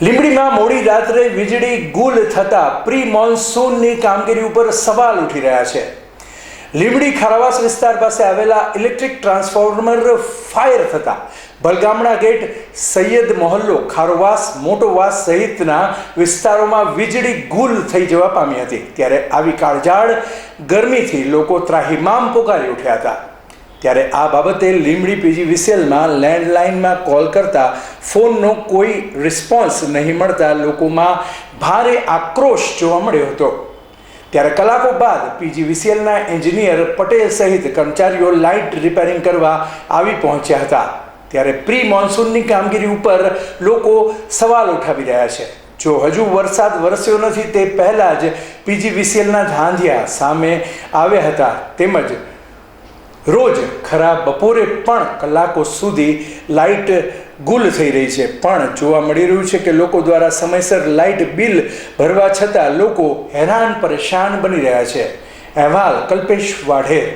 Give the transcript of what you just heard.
લીંબડીમાં મોડી રાત્રે વીજળી ગુલ થતાં પ્રી મોન્સૂનની કામગીરી ઉપર સવાલ ઉઠી રહ્યા છે. લીંબડી ખારાવાસ વિસ્તાર પાસે આવેલા ઇલેક્ટ્રિક ટ્રાન્સફોર્મર ફાયર થતાં બલગામણા ગેટ, સૈયદ મોહલ્લો, ખારોવાસ, મોટોવાસ સહિતના વિસ્તારોમાં વીજળી ગુલ થઈ જવા પામી હતી. ત્યારે આવી કાળઝાળ ગરમીથી લોકો ત્રાહિમામ પોકારી ઉઠ્યા હતા. ત્યારે આ બાબતે લીંબડી પીજીવીસીએલમાં લેન્ડલાઇનમાં કોલ કરતા ફોનનો કોઈ રિસ્પોન્સ નહીં મળતા લોકોમાં ભારે આક્રોશ જોવા મળ્યો હતો. ત્યારે કલાકો બાદ પીજીવીસીએલના એન્જિનિયર પટેલ સહિત કર્મચારીઓ લાઇટ રિપેરિંગ કરવા આવી પહોંચ્યા હતા. ત્યારે પ્રી મોન્સૂનની કામગીરી ઉપર લોકો સવાલ ઉઠાવી રહ્યા છે. જો હજુ વરસાદ વરસ્યો નથી તે પહેલાં જ પીજીવીસીએલના ધાંધિયા સામે આવ્યા હતા. તેમજ રોજ ખરા બપોરે પણ કલાકો સુધી લાઇટ ગુલ થઈ રહી છે. પણ જોવા મળી રહ્યું છે કે લોકો દ્વારા સમયસર લાઇટ બિલ ભરવા છતાં લોકો હેરાન પરેશાન બની રહ્યા છે. અહેવાલ કલ્પેશ વાઢેર.